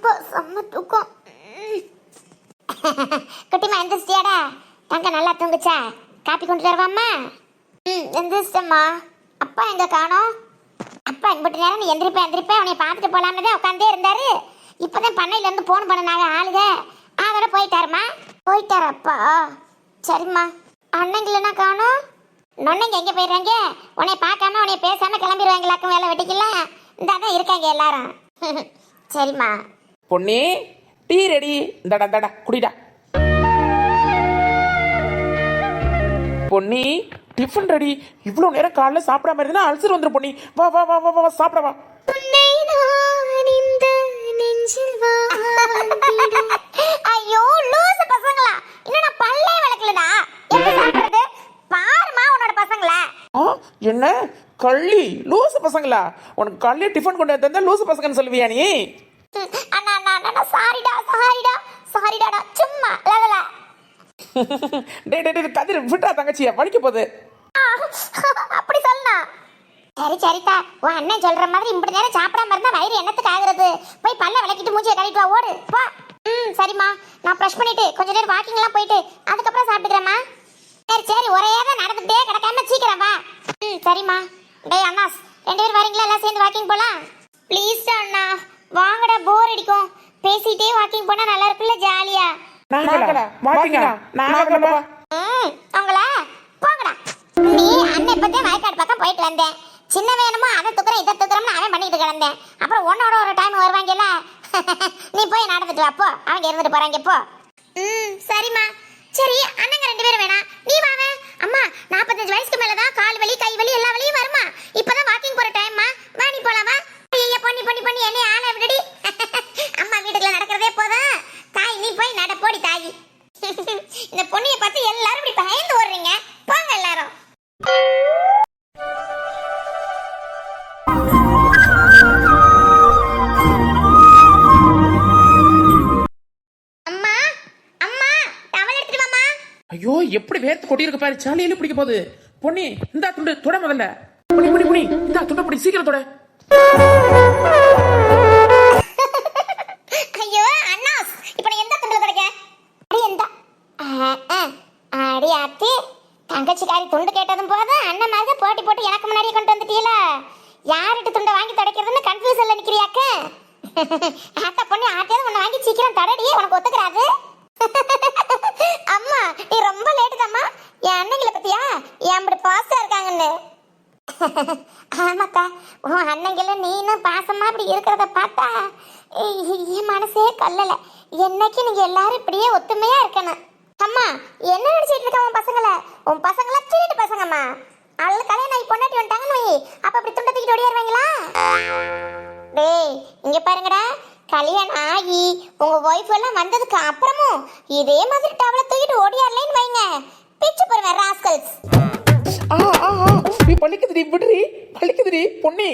அப்போ செம்ம தூக்கம். குட்டிமா எந்திரிச்சியாடா? தங்க நல்லா தூங்குச்சா? காப்பி கொண்டு வரவாம்மா? எந்திரிச்சிட்டம்மா. அப்பா எங்க காணோம்? அப்பா இங்கிட்ட நேரம் நீ எந்திரிப்பேன் உன்னை பார்த்துட்டு போலான்னு தான் உட்காந்தே இருந்தாரு. இப்போதான் பண்ணையிலேருந்து ஃபோன் பண்ணனாங்க ஆளுங்க. அதோட போயிட்டாருமா. போயிட்டாரு அப்பா? சரிம்மா. அண்ணங்களா காணோம்? நொன்னைங்க எங்கே போயிடுறாங்க? உன்னை பார்க்காம உன்னை பேசாம கிளம்பிடுவாங்களாக்கும். வேலை வெட்டிக்கலாம் இந்த தான் இருக்காங்க எல்லாரும். சரிம்மா. Ponni tea ready. இந்தடா குடிடா. Ponni tiffin ready. இவ்வளவு நேரம் காலைல சாப்பிடாம இருந்தா அல்சர் வந்துரும் பொன்னி. வா வா வா வா வா சாப்பிட வா. ஐயோ லூசு பசங்களா, இன்னும் நான் பல்லே விளக்கலடா. எப்படி சாப்பிடுறது பாருமா உன்னோட பசங்களா. என்ன கள்ளி லூசு பசங்களா? உனக்கு கள்ளி டிஃபன் கொண்டு வந்தா லூசு பசங்கன்னு சொல்லுவியா நீ? அண்ணா அண்ணா அண்ணா சாரிடா சும்மா லலல. டேய் டேய் டேய் கதிர் விட்டா தங்கச்சியா வலிக்க போகுது. அப்படி சொல்லனா? சரிதா, உன் அண்ணன் சொல்ற மாதிரி இப்படி நேரம் சாப்பிடாம இருந்தா வயிறு என்னத்துக்கு ஆகுறது? போய் பல்ல விளக்கிட்டு மூஞ்சியை கழுவிட்டு வா, ஓடு போ. சரிம்மா, நான் ப்ரஷ் பண்ணிட்டு கொஞ்ச நேரம் வாக்கிங்லாம் போயிட்டு அதுக்கப்புறம் சாப்பிட்டுக்கிறேம்மா. சரி ஒரே தான் நடந்துட்டே கிடக்காம சீக்கிரம் வா. சரிம்மா. டேய் அண்ணாஸ், 2 பேரும் வரீங்களா? எல்லாம் சேர்ந்து வாக்கிங் போலாம். ப்ளீஸ் அண்ணா வாங்கடா, போர் அடிக்கும். பேசிட்டே வாக்கிங் போனா நல்லா இருக்குல்ல, ஜாலியா. நாங்களா வாக்கிங்கா? நாங்களா அவங்களா போங்கடா. நீ அண்ணன் இப்பதே வயக்காடு பக்கம் போயிட்டு வந்தேன். சின்ன வேணுமோ அதை தூக்குறேன் இதை தூக்குறோம்னு அவன் பண்ணிட்டு கிடந்தேன். அப்புறம் உன்னோட ஒரு டைம் வருவாங்கல்ல, நீ போய் நடந்துட்டு வா போ. அவங்க இருந்துட்டு போறாங்க போ. சரிம்மா. சரி அண்ணங்க 2 பேரும் வேணா, நீ வாவே. அம்மா 45 வயசுக்கு மேலதான் கால் வலி கை வலி எல்லா வலியும் வருமா? இப்பதான் வாக்கிங் போற டைம்மா, வா நீ போலாமா? ஐயா பண்ணி என்னை ஆளை விடுடி. அம்மா வீட்டுக்குள்ள நடக்கிறதே போதும். தாய் நீ போய் நட போடி தாயி. இந்த பொண்ணியை பார்த்து எல்லாரும் இப்படி பயந்து ஓடுறீங்க. போங்க எல்லாரும். ஐயோ எப்படி வேர்த்து கொட்டி இருக்கு பாரு. சாலையில பிடிக்க போகுது. பொன்னி இந்தா துண்டு தொட முதல்ல. பொன்னி இந்தா துண்ட பிடி சீக்கிரம் தொட. ஐயோ அண்ணாஸ், இப்போ நான் எந்த துண்டுல தொடைக்க? அடி எந்த அடி ஆத்தி தங்கச்சிக்காரி துண்டு கேட்டதும் போதும் அண்ணன் மாதிரி போட்டி போட்டு எனக்கு முன்னாடியே கொண்டு வந்துட்டீல. யார்கிட்ட துண்டை வாங்கி தொடைக்கிறதுன்னு கன்ஃபியூஷன்ல நிக்கிறியாக்க? ஆத்தா பொண்ணு ஆட்டையாவது ஒன்று வாங்கி சீக்கிரம் தடடியே, உனக்கு ஒத்துக்கிறாது. அம்மா நீ ரொம்ப லேட்டு தாம்மா. என் அண்ணங்களை பத்தியா என் பாசா இருக்காங்கன்னு. ஆமாக்கா, உன் அண்ணங்கள நீனும் பாசமா இப்படி இருக்கிறத பார்த்தா என் மனசே கல்லல. என்னைக்கு நீங்க எல்லாரும் இப்படியே ஒத்துமையா இருக்கணும். அம்மா என்ன நினைச்சிட்டு இருக்க உன் பசங்கள திருட்டு பசங்கம்மா. அல்ல கல்யாணம் ஆகி பொண்டாட்டி வந்துட்டாங்கன்னு வை, அப்ப அப்படி துண்டை தூக்கிட்டு ஓடியாருவாங்களா? டேய் இங்க பாருங்கடா, கல்யாணம் ஆகி உங்க ஒய்ஃப் எல்லாம் வந்ததுக்கு அப்புறமும் இதே மாதிரி டவலை தூக்கிட்டு ஓடியாரலேன்னு வைங்க, பிச்சு போடுங்க ராஸ்கல்ஸ். நீ பழிக்குதுடி விடுறி, பழிக்குதுடி பொன்னி.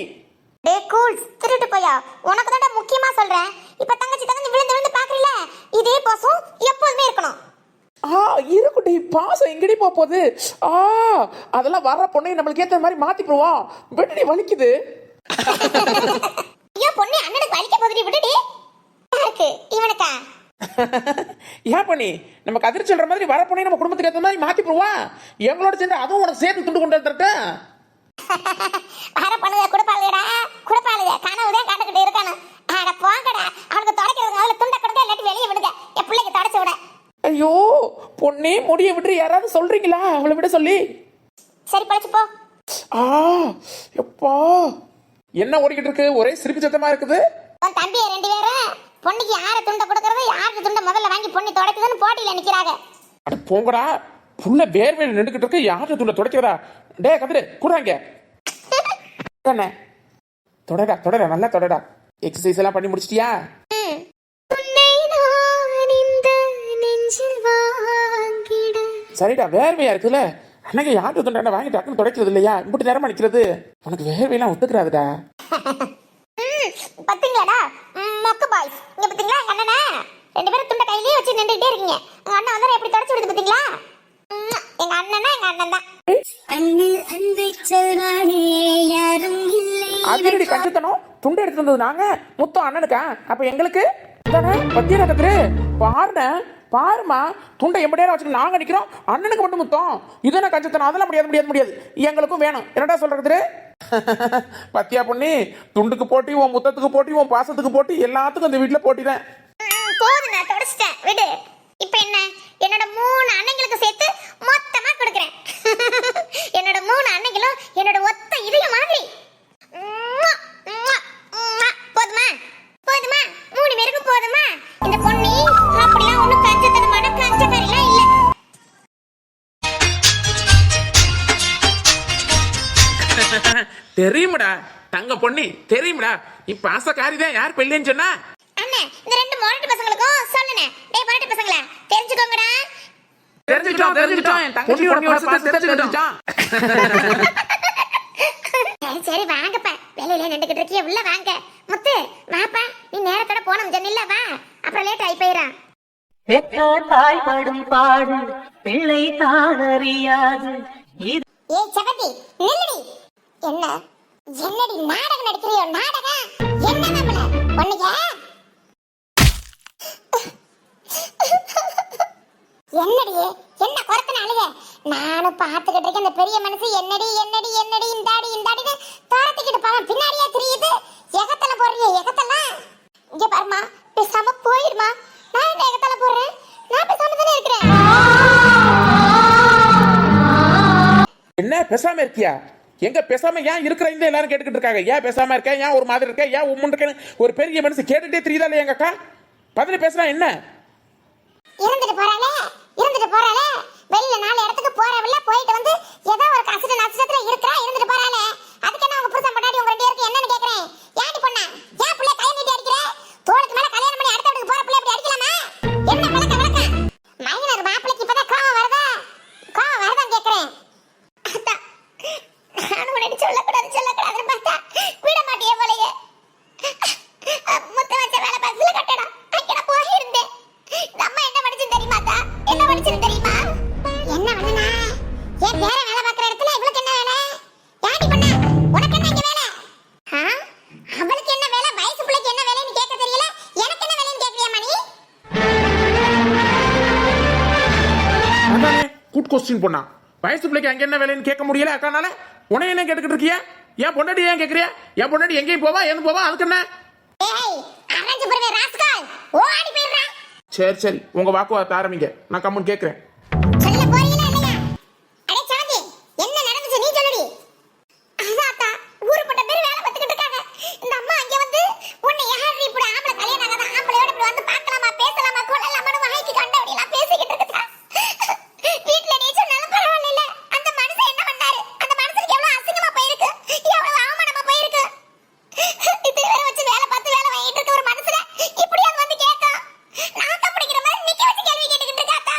டே கூல்ஸ் திருட்டு போயா, உனக்கு தான் முக்கியமா சொல்றேன். இப்ப தங்கச்சி விழுந்து விழுந்து பாக்குறீல, இதே பாசம் எப்போதுமே இருக்கணும். இருக்குடி, பாசம் எங்கடி போகுது? அதெல்லாம் வர்ற பொண்ணை நம்மளுக்கு ஏத்த மாதிரி மாத்தி போவோம். விடுடி வலிக்குது. ஐயோ பொண்ணு அண்ணனுக்கு வலிக்க போகுது, விடுடி. யாருக்கு? இவனுக்கா? ஏன் பண்ணி நம்ம கதிர் சொல்ற மாதிரி வர பொண்ணை நம்ம குடும்பத்துக்கு ஏத்த மாதிரி மாத்தி போவோம். எங்களோட சேர்ந்து அதுவும் உனக்கு சேர்த்து துண்டு கொண்டு வந்துட்டேன். வர பொண்ணுங்க குடுப்பாளுடா, கனவுதான் கண்டுகிட்டு இருக்கானு. அட போங்கடா, அவனுக்கு தொடக்கிறது முதல்ல துண்டை கொடுங்க, இல்லாட்டி வெளியே விடுங்க. என் பிள்ளைக்கு தொடச்சு விட. ஐயோ பொண்ணே முடிய விட்டு யாராவது சொல்றீங்களா அவளை விட சொல்லி? சரி பழிச்சு போ. எப்பா என்ன ஓடிக்கிட்டு இருக்கு? ஒரே சிரிப்பு சத்தமா இருக்குது. உன் தம்பியை 2 பேரும் பொண்ணுக்கு யார துண்டை கொடுக்கறது, யாருக்கு துண்டை முதல்ல வாங்கி பொண்ணு தொடக்குதுன்னு போட்டியில நிக்கிறாங்க. அட போங்கடா, புள்ள வேர்வையில நின்றுகிட்டு இருக்கு, யாரு துண்டை தொடக்கிறதா? டே கதிரு குடுறாங்க. தொடடா நல்லா தொடடா. எக்ஸசைஸ் எல்லாம் பண்ணி முடிச்சிட்டியா? சரிடா, வேர்வையா இருக்குல்ல, அன்னைக்கு யாரு துண்டை வாங்கி டக்குன்னு தொடக்கிறது இல்லையா? இப்படி நேரமா நிக்கிறது, உனக்கு வேர்வையெல்லாம் ஒத்துக்கிறாதுடா. பாத்தீங்களாடா மொக்க பாய்ஸ், இங்க பாத்தீங்களா எங்க அண்ணனை 2 பேரும் துண்டை கையிலேயே வச்சு நின்றுட்டே இருக்கீங்க. உங்க அண்ணன் வந்து எப்படி தொடச்சு விடுது பாத்தீங்களா? எங்க அண்ணனா எங்க அண்ணன் தான். அதிரடி கண்டுத்தனம். துண்டு எடுத்து வந்தது நாங்க, முத்தம் அண்ணனுக்கா? அப்ப எங்களுக்கு அதானே பத்தியா கத்துரு பாருண்ணே பாருமா துண்டை எம்படியார வச்சுட்டு நாங்க நிக்கிறோம் அண்ணனுக்கு மட்டும் முத்தம் இதென்ன கஞ்சத்தனம் அதெல்லாம் முடியாது எங்களுக்கும் வேணும் என்னடா சொல்றது பத்தியா பொண்ணி துண்டுக்கு போட்டி உன் முத்தத்துக்கு போட்டி உன் பாசத்துக்கு போட்டி எல்லாத்துக்கும் இந்த வீட்டுல போட்டி தான் போதும் நான் தொடச்சிட்டேன் விடு இப்போ என்ன என்னோட 3 அண்ணங்களுக்கு சேர்த்து மொத்தமா கொடுக்குறேன் என்னோட 3 அண்ணங்களும் என்னோட ஒத்த இதய மாதிரி போதுமா போதுமா 3 பேருக்கும் போதுமா இந்த பொண்ணி அப்படிலாம் ஒண்ணும் கஞ்சத்தனமான கஞ்சக்காரிலாம் இல்ல தெரியுமடா தங்க பொண்ணி தெரியுமடா இப்ப ஆசைக்காரி தான் யார் பெல்லின்னு சொன்னா அண்ணே இந்த 2 மொரட்டு பசங்களுக்கும் சொல்லுனே டேய் மொரட்டு பசங்களா தெரிஞ்சுக்கோங்கடா தெரிஞ்சுட்டோம் என் தங்கச்சியோட பாசத்தை தெரிஞ்சுட்டோம் சரி வாங்கப்பா வெளியில நின்றுகிட்டு இருக்கிய உள்ள வாங்க முத்து வாப்பா நீ நேரத்தோட போனோம் சொன்னில்ல வா அப்புறம் லேட் ஆகி போயிடும் பெற்ற தாய் படும் பாடு பிள்ளை தான் அறியாது ஏய் சபதி நில்லுடி என்ன என்னடி நாடகம் நடிக்கிறியோ நாடகம் என்ன நம்மள பொண்ணுங்க என்னடி என்ன குறத்தன அழுக நானும் பாத்துக்கிட்டு இருக்கேன் அந்த பெரிய மனசு என்னடி இந்தாடி தாரத்திக்கிட்டு பாவம் பின்னாடியே தெரியுது எகத்தல போறியே எகத்தலாம் இங்க பாருமா பேசாம போயிடுமா நான் என்ன எகத்தல போறேன் நான் பேசாம தானே இருக்கிறேன் என்ன பேசாம இருக்கியா எங்க பேசாம ஏன் இருக்கிற இந்த எல்லாரும் கேட்டுக்கிட்டு இருக்காங்க ஏன் பேசாம இருக்க ஏன் ஒரு மாதிரி இருக்க ஏன் உம்முன்னு இருக்கேன்னு ஒரு பெரிய மனுஷன் கேட்டுட்டே தெரியுதா இல்லையா எங்க அக்கா பதில் பேசுறா என்ன இருந்துட்டு போறாளே வெளியில 4 இடத்துக்கு போறவல்ல போயிட்டு வந்து ஏதோ ஒரு கஷ்ட நஷ்டத்துல இருக்கறா இருந்துட்டு போறாளே அதுக்கு என்ன உங்க புருஷன் முன்னாடி உங்க 2 பேருக்கு என்னன்னு கேக்குறேன் ஏன்டி பொண்ணா ஏன் புள்ள கைய நீட்டி அடிக்கிற தோளுக்கு மேல கல்யாணம் பண்ணி அடுத்த வீட்டுக்கு போற புள்ள இப்படி அடிக்கலாமா என்ன வழக்க மைனர் மாப்பிளைக்கு இப்பதான் கோவம் வருதான் கேக்குறேன் அத்தா நானும் உனக்கு சொல்லக்கூடாதுன்னு பார்த்தா விட மாட்டியே போலயே முத்த வச்ச வேலை பஸ்ல கட்டணும் அங்க நான் போயிருந்தேன் இந்த அம்மா என்ன படிச்சு தெரியுமாக்கா என்ன படிச்சு தெரியுமா என்ன பண்ணனா என் பேர வேலை பார்க்குற இடத்துல இவளுக்கு என்ன வேலை யாடி பண்ண உனக்கு என்ன இங்க வேலை அவளுக்கு என்ன வேலை வயசு பிள்ளைக்கு என்ன வேலைன்னு கேட்க தெரியல எனக்கு என்ன வேலைன்னு கேட்கறியா மணி அதானே குட் கொஸ்டின் பொண்ணா வயசு பிள்ளைக்கு அங்க என்ன வேலைன்னு கேட்க முடியல அக்கானால உன்னை என்ன கேட்டுக்கிட்டு இருக்கியா ஏன் பொண்டாட்டி ஏன் கேக்குறியா என் பொண்டாட்டி எங்கேயும் போவா எங்க போவா அதுக்கு என்ன ஏய் அரஞ்சு போறவே ராஸ்கல் ஓடி போயிடுறா சரி உங்க வாக்குவாதத்தை ஆரம்பிங்க நான் கம்முன்னு கேட்கிறேன் சொல்ல போறீங்களா இல்லையா அடே சாந்தி என்ன நடந்துச்சு நீ சொல்லுடி அதாத்தா ஊருப்பட்ட பேர் வேலை பார்த்துக்கிட்டு இருக்காங்க இந்த அம்மா அங்க வந்து உன்னை யாரு இப்படி ஆம்பளை கல்யாணம் ஆகாத ஆம்பளையோட இப்படி வந்து பார்க்கலாமா பேசலாமா கொள்ளலாமான்னு வாய்க்கு கண்டபடி எல்லாம் பேசிக்கிட்டு இருக்கா வீட்ல நீ சொன்னாலும் பரவாயில்ல அந்த மனுஷன் என்ன பண்ணாரு அந்த மனுஷனுக்கு எவ்வளவு அசிங்கமா போயிருக்கு எவ்வளவு அவமானமா போயிருக்கு இது வேற வச்சு வேலை பார்த்து வேலை வாங்கிட்டு இருக்க ஒரு மனுஷனை இப்படியாவது வந்து கேட்கா நான் பிடிக்கிற மாதிரி நிக்க வச்சு கேள்வி கேட்டுக்கிட்டு இருக்காத்தா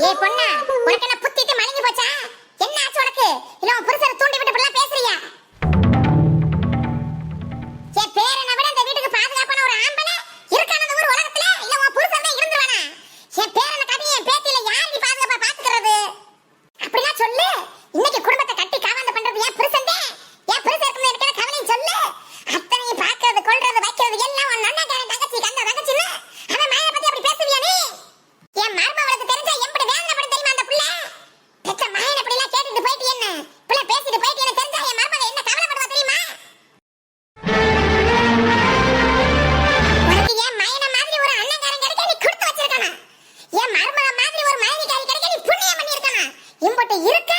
ஏ பொண்ணா, உனக்கு என்ன புத்திட்டு மலங்கி போச்சா? என்ன ஆச்சு உனக்கு? இல்ல உன் புருஷனை தூண்டி விட்டு இப்படிலாம் பேசுறியா? என் பேரனை விட இந்த வீட்டுக்கு பாதுகாப்பான ஒரு ஆம்பளை இருக்கான இந்த ஊர் உலகத்துல? இல்ல உன் புருஷன் தான் இருந்துருவானா? என் பேரனை காட்டி என் பேத்தியில யார் நீ பாதுகாப்பா பாத்துக்கிறது? அப்படிலாம் சொல்லு. இன்னைக்கு குடும்பத்தை கட்டி காவாந்த பண்றது என் புருஷன் தான். என் புருஷன் இருக்கும்போது எனக்கு என்ன கவலைன்னு சொல்லு. அத்தனையும் பாக்குறது கொள்றது வைக்கிறது எல்லாம் உன் அண்ணன் தங்கச்சி கந்த தங்கச்சின்னு அவன் மாயை பத்தி அப்படி பேசுவியா நீ? என் மருமவளுக்கு தெரிஞ்சா எப்படி வேதனைப்படும் தெரியுமா அந்த புள்ள? பெத்த மகன் அப்படி எல்லாம் கேட்டுட்டு போயிட்டு என்ன புள்ள பேசிட்டு போயிட்டு என்ன தெரிஞ்சா என் மருமக என்ன கவலைப்படுவா தெரியுமா? உனக்கு என் மகன மாதிரி ஒரு அண்ணன்காரன் கிடைக்க நீ கொடுத்து வச்சிருக்கானா? என் மருமக மாதிரி ஒரு மகனிகாரி கிடைக்க நீ புண்ணியம் பண்ணியிருக்கானா? இம்பட்டு இருக்க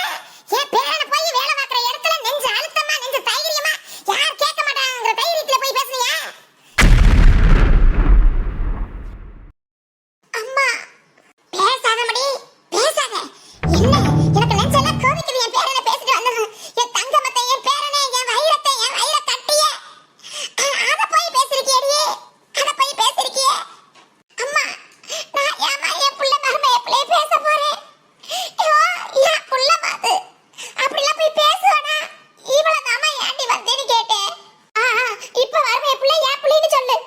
என் பேரனை போய் வேலை பார்க்குற இடத்துல நெஞ்சு அழுத்தமா நெஞ்சு தைரியமா யார் கேட்க மாட்டாங்கிற தைரியத்துல போய் பேசுனியா? அம்மா பேசாதமடி, பேசாத. என்ன எனக்கு நெஞ்செல்லாம் கோவிக்குது என் பேரனை பேசிட்டு வந்தது. என் தங்கமத்தை, என் பேரனை, என் வைரத்தை, என் வைர கட்டிய அத போய் பேசிருக்கியடியே, அத போய் பேசிருக்கியே. அம்மா நான் ஏமா என் புள்ள மருமைய பிள்ளை பேச போறேன்? ஐயோ என் புள்ள மாது அப்படிலாம் போய் பேசுவானா? இவ்வளவுதாம்மா ஏண்டி வந்தேன்னு கேட்டேன். இப்ப மருமைய பிள்ளை என் பிள்ளைன்னு சொல்லு.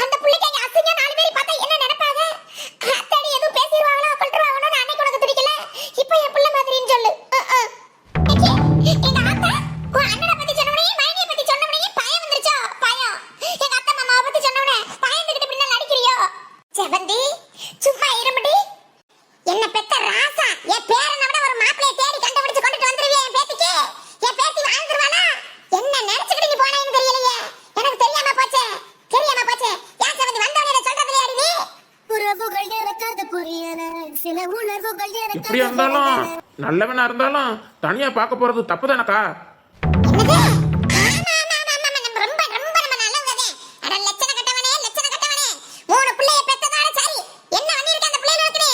அந்த பிள்ளைக்கு அங்க அசிங்க 4 பேர் பார்த்தா என்ன நினைப்பாங்க? அத்தடி எதுவும் பேசிடுவாங்களோ கொல்றாங்களோ அன்னைக்கு உனக்கு பிடிக்கல. இப்ப என் புள்ள மாதிரின்னு சொல்லு. எங்க ஆத்தா உன் அண்ணனை பத்தி சொன்னவனே மைனியை பத்தி சொன்னவனே பயம் வந்துருச்சோ? பயம். எங்க அத்தை மாமாவை பத்தி சொன்னவனே பயந்துகிட்டு பின்னால அடிக்கிறியோ? செவந்தி சும்மா இருமுடி. என்ன பெத்த ராசா என் பேரனை விட ஒரு மாப்பிளைய தேடி கண்டுபிடிச்சு கொண்டுட்டு வந்துருவியா என் பேத்திக்கு? என் பேத்தி வாழ்ந்துருவானா? என்ன நினைச்சுக்கிட்டு நீ போனேன்னு தெரியலையே. எனக்கு தெரியாம போச்சே, தெரியாம போச்சே. ஏன் செவந்தி வந்தவனே சொல்றது இல்லையா நீ? உறவுகள் இறக்காத புரியல சில உணர்வுகள் இப்படியா இருந்தாலும் நல்லவனா இருந்தாலும் தனியா பார்க்க போறது தப்பு தானக்கா? என்னது? ஆமா, ஆமா, ஆமா, ஆமா, நம்ம ரொம்ப நம்ம நல்லவங்கதே. அட லட்சண கட்டவனே, லட்சண கட்டவனே. 3 பிள்ளைய பெத்ததோட சரி. என்ன பண்ணிருக்க அந்த பிள்ளைகளுக்கு நீ?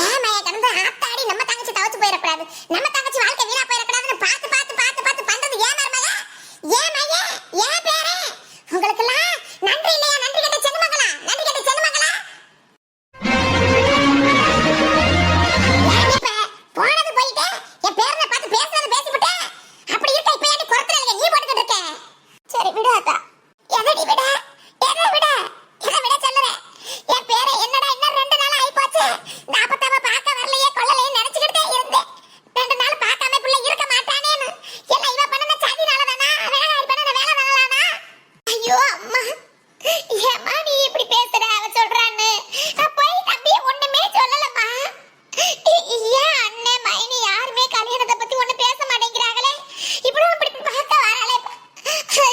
ஏமைய கடந்து ஆத்தாடி நம்ம தங்கச்சி தவச்சு போயிடக்கூடாது, நம்ம தங்கச்சி வாழ்க்கை வீணா போயிடக்கூடாதுன்னு பார்த்து பண்றது ஏன் மருமக? ஏன் மைய? ஏன் பேரே? உங்களுக்கெல்லாம் நன்றி இல்லையா? நன்றி கெட்ட சென்மங்களா? நன்றி கெட்ட சென்மங்களா? இப்ப போனது போயிட்டு என் பேரனை பார்த்து பேசுறது பேசிவிட்டு அப்படி இருக்க இப்ப ஏன் குறத்துல நீ போட்டுக்கிட்டு இருக்க? சரி விடு அக்கா. எதடி விட? எதை விட? எதை விட சொல்லுறேன்? என் பேரை என்னடா இன்னும் 2 நாள் ஆகி போச்சு. நாப்பத்தாம பார்க்க வரலையே கொள்ளலையே நினைச்சுக்கிட்டே இருந்தேன். 2 நாள் பார்க்காம பிள்ளை இருக்க மாட்டானேன்னு. எல்லாம் இவ பண்ணன சதினாலதானா? வேலை பண்ணன வேலைனாலதானா? ஐயோ அம்மா, ஏம்மா நீ இப்படி பேசுற? அவ சொல்றான்னு நான் போய் தம்பியை ஒண்ணுமே சொல்லலம்மா. ஏன் அண்ணன் மைனி யாருமே கல்யாணத்தை பத்தி ஒண்ணு பேச மாட்டேங்கிறாங்களே? இப்படி பார்க்க வரலே,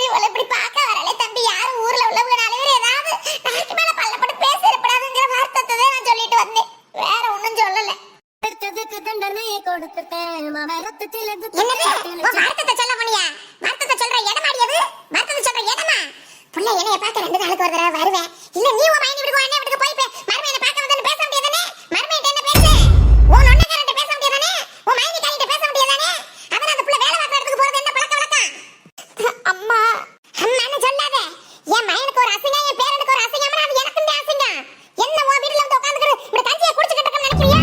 இவளை இப்படி பார்க்க வரலே தம்பி. யாரும் ஊர்ல உள்ளவங்க 4 பேர் ஏதாவது நாக்கு மேல பல்ல போட்டு பேசிடக்கூடாதுங்கிற வார்த்தத்தை தான் நான் சொல்லிட்டு வந்தேன். வேற ஒண்ணும் சொல்லல. எடுத்ததுக்கு தண்டனையை கொடுத்துட்டேன் மரத்தத்தில் என்னது? உன் வார்த்தத்தை சொல்ல போனியா? வார்த்தத்தை சொல்ற இடமாடி அது? வார்த்தத்தை சொல்ற இடமா? புள்ள என்னைய பார்க்க 2 நாளுக்கு ஒரு தடவை வருவேன். இல்ல நீ உன் மைனி வீட்டுக்கு அண்ணன் வீட்டுக்கு போய் மருமையை என்ன பார்க்க வந்தேன்னு பேச முடியாதானே? மருமையிட்ட என்ன பேசு? உன் ஒண்ணக்காரன்ட்ட பேச முடியாதானே? உன் மைனி காரிட்ட பேச முடியாதானே? அவன் அந்த புள்ள வேலை பார்க்குற இடத்துக்கு போறது என்ன பழக்க வழக்கம்? அம்மா அம்மான்னு சொல்லாத. என் மைனுக்கு ஒரு அசிங்கம், என் பேரனுக்கு ஒரு அசிங்கம்னா அது எனக்கு தான் அசிங்கம். என்ன உன் வீட்டுல வந்து உட்கார்ந்துக்கிட்டு இப்படி கஞ்சியை குடிச்சுக்கிட்டு இருக்கேன்னு நினைக்கிறியா?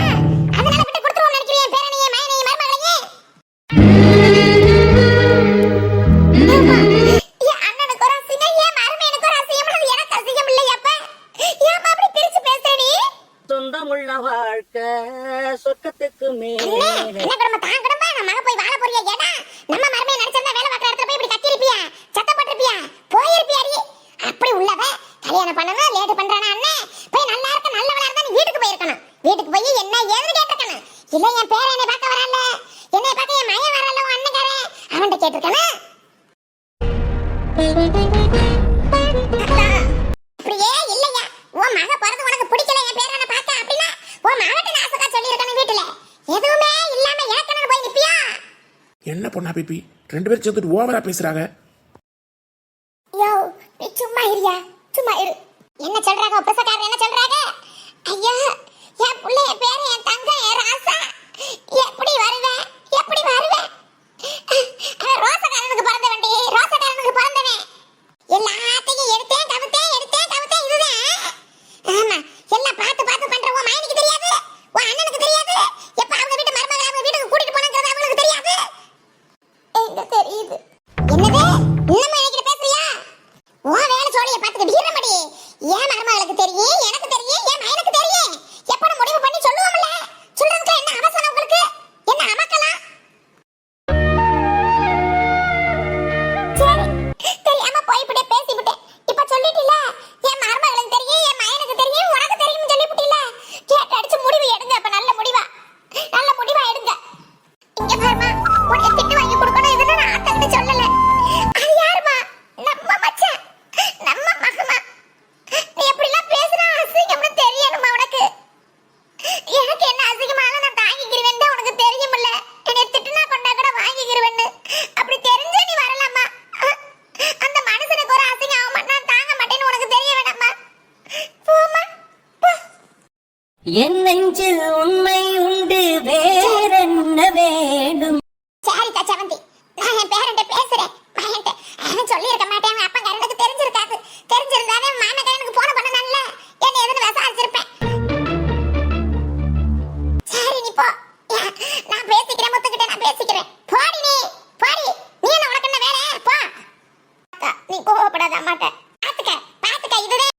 அதனால விட்டு கொடுத்துருவோம் நினைக்கிறியா என் பேரனையும் மைனையும் மருமகளையும்? ஆமா, என் அண்ணனுக்கு ஒரு அசிங்கம், என் மருமகனுக்கு ஒரு அசிங்கம்னா அது எனக்கு அசிங்கம் இல்லையாப்ப? ஏம்மா அப்படி பிரிச்சு பேசுற நீ? சொந்தமுள்ள வாழ்க்கை சொர்க்கத்துக்கு அண்ணே, மேலே என்ன குடும்பம் தான் குடும்பம்? நம்ம மக போய் வாழ போறியா? ஏடா நம்ம மருமையை நினைச்சிருந்தா வேலை பார்க்குற இடத்துல போய் இப்படி கத்திருப்பியா? சத்தம் போட்டிருப்பியா? போயிருப்பியாடி? அப்படி உள்ளவ கல்யாணம் பண்ணணும் லேட் பண்றானா அண்ணே? போய் நல்லா இருக்க நல்லவளா இருந்தா நீ வீட்டுக்கு போயிருக்கணும். வீட்டுக்கு போய் என்ன ஏதுன்னு கேட்டிருக்கணும். இல்ல என் பேரை என்னை பார்க்க வரல, என்னை பார்க்க என் மையம் வரல, உன் அண்ணக்காரன் அவன்கிட்ட கேட்டிருக்கணும். அப்படியே இல்லையா? உன் மக பிறந்து உனக்கு பிடிக்கல என் பேரனை பார்க்க அப்படின்னா உன் மகட்ட நாசக்கா சொல்லியிருக்கணும். வீட்டுல எதுவுமே இல்லாம ஏற்கனவே போய் நிப்பியா? என்ன பொண்ணா பிபி 2 பேரும் சேர்ந்துட்டு ஓவரா பேசுறாங்க. யோ நீ சும்மா இருயா, சும்மா இரு. என்ன சொல்றாங்க பிரசக்காரர்? என்ன சொல்றாங்க? ஐயா என் புள்ள, என் பேரு, என் தங்கம், என் ராசா எப்படி வருவேன்? எப்படி வருவேன்? ரோசக்காரனுக்கு பிறந்தவன்டி, ரோசக்காரனுக்கு பிறந்தவன். எல்லாத்தையும் எடுத்தேன் கவுத்தேன் இதுதான். ஆமா எல்லாம் பார்த்து பண்ற உன் மைனுக்கு தெரியாது, உன் அண்ணனுக்கு தெரியாது. உன்னை திட்டு வாங்கி கொடுக்கணும் இதுன்னு நான் ஆத்தங்கிட்ட சொல்லல. அது யாருமா? நம்ம மச்சான், நம்ம மகமா. நீ எப்படிலாம் பேசுனா அசிங்கம்னு தெரியணுமா உனக்கு? எனக்கு என்ன அசிங்கமானாலும் நான் தாங்கிக்கிறேன்னு தான் உனக்கு தெரியுமில்ல. என்னை திட்டுனா கொண்டா கூட வாங்கிக்கிறேன்னு. அப்படி தெரிஞ்சே நீ வரலாமா? அந்த மனுஷனுக்கு ஒரு அசிங்கம் ஆகும் நான் தாங்க மாட்டேன்னு உனக்கு தெரிய வேண்டாமா? போமா போ. என் நெஞ்சில் உண்மை உண்டு வேறென்ன வேண்டும். சரி தச்சவந்தி, நான் என் பேரன்ட்ட பேசுறேன். மகன்ட்ட அவன் சொல்லியிருக்க மாட்டேன். அவன் அப்பா கரண்டுக்கு தெரிஞ்சிருக்காது. தெரிஞ்சிருந்தாவே மாமன் கரண்டுக்கு போன பண்ணனால என்ன எதுன்னு விசாரிச்சிருப்பேன். சரி நீ போ. நான் பேசிக்கிறேன், முத்துக்கிட்ட நான் பேசிக்கிறேன். போடி நீ போடி. நீ என்ன உனக்கு என்ன வேலை? போ. அக்கா, நீ கோவப்படாத அம்மாட்ட. பாத்துக்க இதுதான்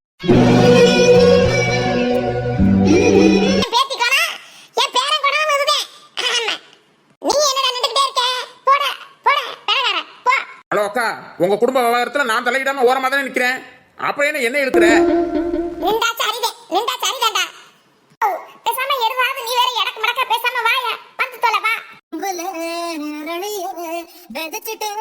என் பேத்தி கோணம், என் பேரன் கோணம் இதுதான். ஆமா. நீ என்னடா நின்னுக்கிட்டே இருக்க? போடா பேரகார போ. ஹலோ அக்கா, உங்க குடும்ப விவகாரத்துல நான் தலையிடாம ஓரமா தானே நிக்கிறேன். அப்புறம் என்ன இழுக்கிற? நின்றா சரிதான்டா. ஓ, பேசாம எதுவாவது நீ வேற எடக்கு மடக்க பேசாம வாயா. வந்து தொலை வா. உங்களை அரணிய விதைச்சிட்டேன்